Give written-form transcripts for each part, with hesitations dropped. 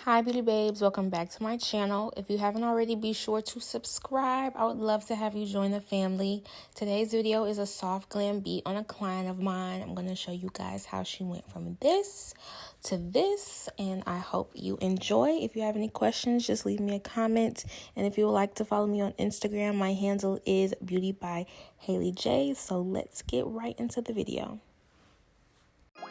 Hi beauty babes, welcome back to my channel. If you haven't already, be sure to subscribe. I would love to have you join the family. Today's video is a soft glam beat on a client of mine. I'm going to show you guys how she went from this to this, and I hope you enjoy. If you have any questions, just leave me a comment, and if you would like to follow me on Instagram, my handle is Beautybyhallej. So let's get right into the video.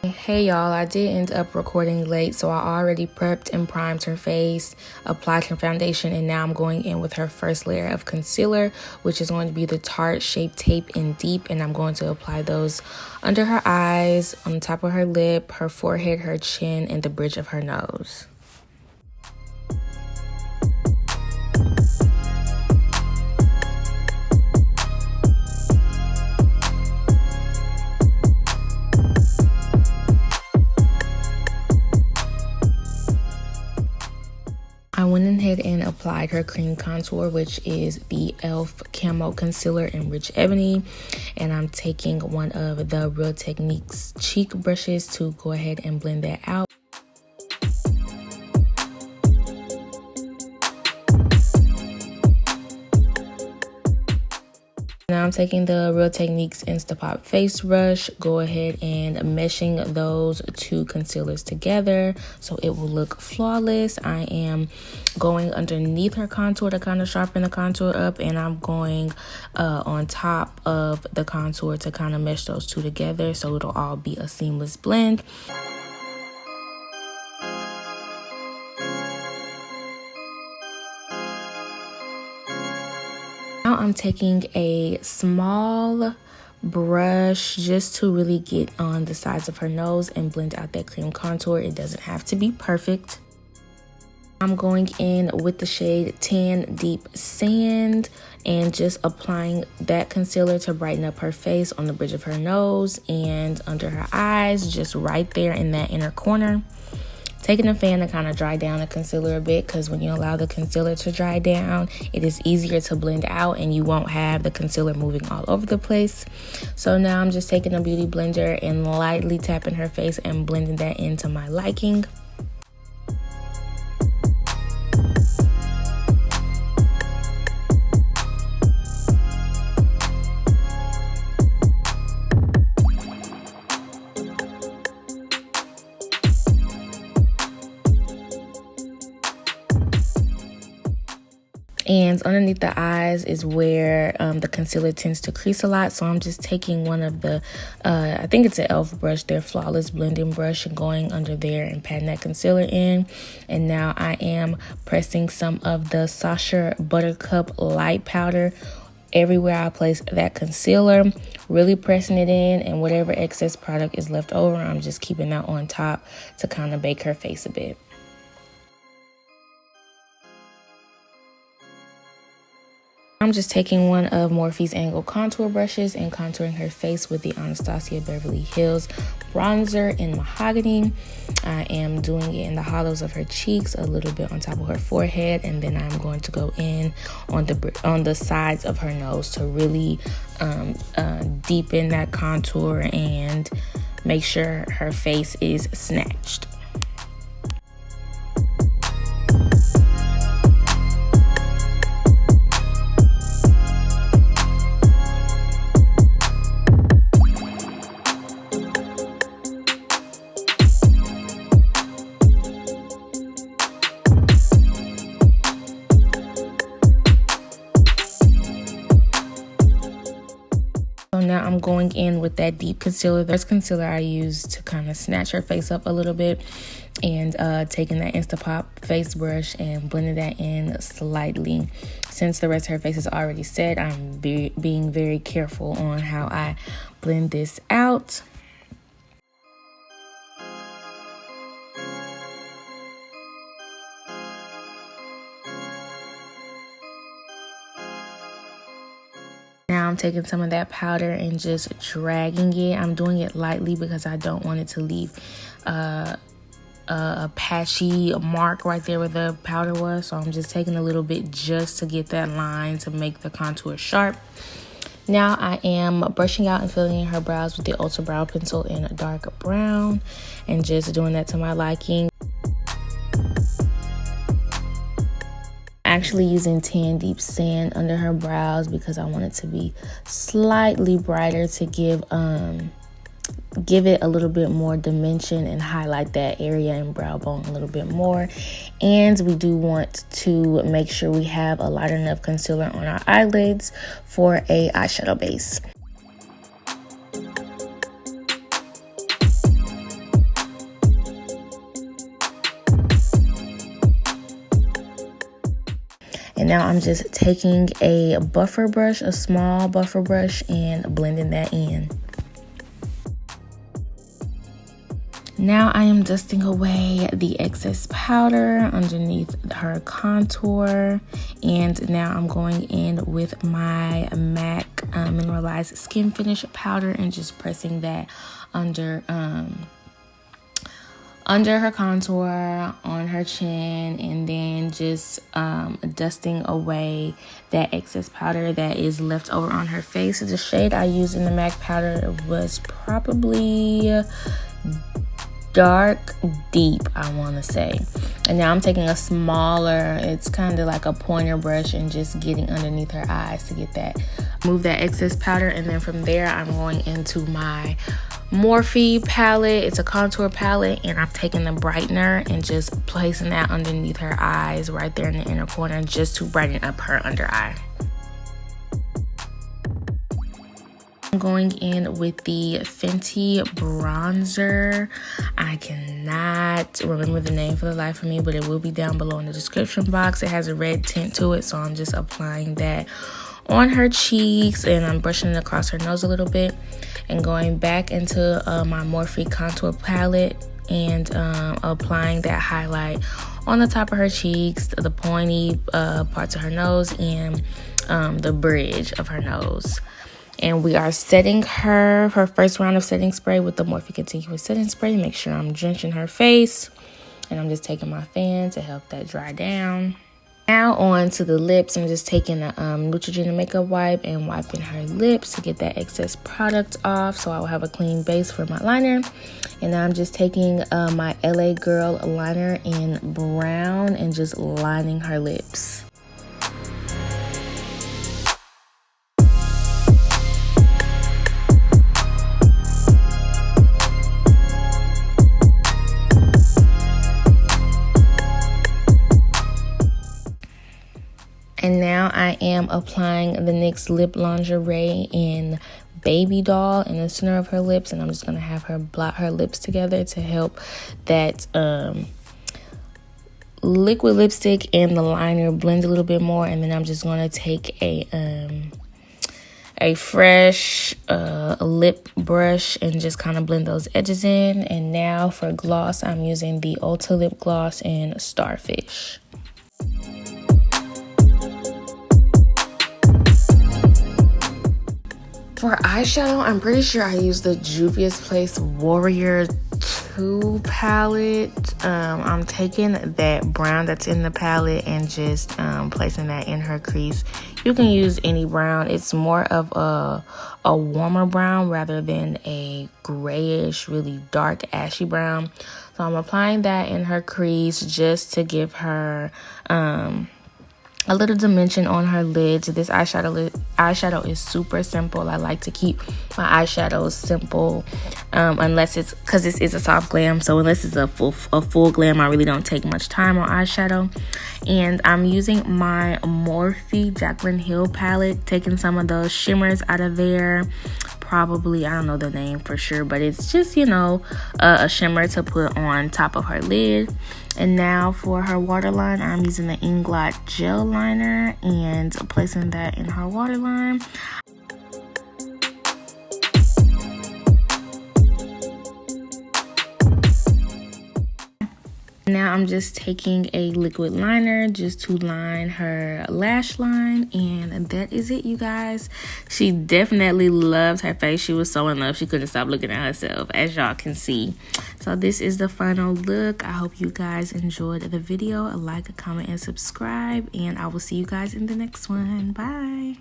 Hey y'all, I did end up recording late, so I already prepped and primed her face, applied her foundation, and now I'm going in with her first layer of concealer, which is going to be the Tarte Shape Tape in Deep, and I'm going to apply those under her eyes, on the top of her lip, her forehead, her chin, and the bridge of her nose. I went ahead and applied her cream contour, which is the e.l.f. Camo Concealer in Rich Ebony. And I'm taking one of the Real Techniques cheek brushes to go ahead and blend that out. Now I'm taking the Real Techniques Instapop face brush, go ahead and meshing those two concealers together so it will look flawless. I am going underneath her contour to kind of sharpen the contour up, and I'm going on top of the contour to kind of mesh those two together so it'll all be a seamless blend. Now I'm taking a small brush just to really get on the sides of her nose and blend out that cream contour. It doesn't have to be perfect. I'm going in with the shade Tan Deep Sand and just applying that concealer to brighten up her face on the bridge of her nose and under her eyes, just right there in that inner corner. Taking a fan to kind of dry down the concealer a bit, because when you allow the concealer to dry down, it is easier to blend out and you won't have the concealer moving all over the place. So now I'm just taking a beauty blender and lightly tapping her face and blending that into my liking. And underneath the eyes is where the concealer tends to crease a lot. So I'm just taking one of the, I think it's an e.l.f. brush, their Flawless Blending Brush, and going under there and patting that concealer in. And now I am pressing some of the Sacha Buttercup Light Powder everywhere I place that concealer, really pressing it in, and whatever excess product is left over, I'm just keeping that on top to kind of bake her face a bit. I'm just taking one of Morphe's Angle contour brushes and contouring her face with the Anastasia Beverly Hills bronzer in Mahogany. I am doing it in the hollows of her cheeks, a little bit on top of her forehead, and then I'm going to go in on the sides of her nose to really deepen that contour and make sure her face is snatched. So now I'm going in with that deep concealer. There's concealer I use to kind of snatch her face up a little bit, and taking that Instapop face brush and blending that in slightly. Since the rest of her face is already set, I'm being very careful on how I blend this out. Now I'm taking some of that powder and just dragging it. I'm doing it lightly because I don't want it to leave a patchy mark right there where the powder was. So I'm just taking a little bit just to get that line to make the contour sharp. Now I am brushing out and filling in her brows with the Ulta Brow Pencil in dark brown and just doing that to my liking. actually using Tan Deep Sand under her brows because I want it to be slightly brighter to give it a little bit more dimension and highlight that area and brow bone a little bit more. And we do want to make sure we have a light enough concealer on our eyelids for a eyeshadow base. And now I'm just taking a buffer brush, a small buffer brush, and blending that in. Now I am dusting away the excess powder underneath her contour. And now I'm going in with my MAC Mineralized Skin Finish powder and just pressing that under her contour, on her chin, and then just dusting away that excess powder that is left over on her face. The shade I used in the MAC powder was probably dark deep, I want to say. And now I'm taking a smaller, it's kind of like a pointer brush, and just getting underneath her eyes to get that, move that excess powder. And then from there I'm going into my Morphe palette. It's a contour palette, and I'm taking the brightener and just placing that underneath her eyes right there in the inner corner, just to brighten up her under eye. I'm going in with the Fenty Bronzer. I cannot remember the name for the life of me, but it will be down below in the description box. It has a red tint to it, so I'm just applying that on her cheeks, and I'm brushing it across her nose a little bit, and going back into my Morphe contour palette and applying that highlight on the top of her cheeks, the pointy parts of her nose, and the bridge of her nose. And we are setting her first round of setting spray with the Morphe Continuous Setting Spray. Make sure I'm drenching her face, and I'm just taking my fan to help that dry down. Now on to the lips. I'm just taking a Neutrogena makeup wipe and wiping her lips to get that excess product off, so I will have a clean base for my liner. And now I'm just taking my LA Girl liner in brown and just lining her lips. And now I am applying the NYX Lip Lingerie in Baby Doll in the center of her lips, and I'm just going to have her blot her lips together to help that liquid lipstick and the liner blend a little bit more. And then I'm just going to take a fresh lip brush and just kind of blend those edges in. And now for gloss, I'm using the Ulta lip gloss in Starfish. For eyeshadow, I'm pretty sure I used the Juvia's Place Warrior 2 palette. I'm taking that brown that's in the palette and just placing that in her crease. You can use any brown. It's more of a warmer brown rather than a grayish, really dark ashy brown. So I'm applying that in her crease just to give her a little dimension on her lids. This eyeshadow is super simple. I like to keep my eyeshadows simple, unless it's, because this is a soft glam, so unless it's a full glam, I really don't take much time on eyeshadow. And I'm using my Morphe Jaclyn Hill palette, taking some of those shimmers out of there. Probably, I don't know the name for sure, but it's just, you know, a shimmer to put on top of her lid. And now for her waterline, I'm using the Inglot gel liner and placing that in her waterline. Now I'm just taking a liquid liner just to line her lash line, and that is it, you guys. She definitely loved her face. She was so in love, she couldn't stop looking at herself, as y'all can see. So this is the final look. I hope you guys enjoyed the video. Like, comment, and subscribe, and I will see you guys in the next one. Bye.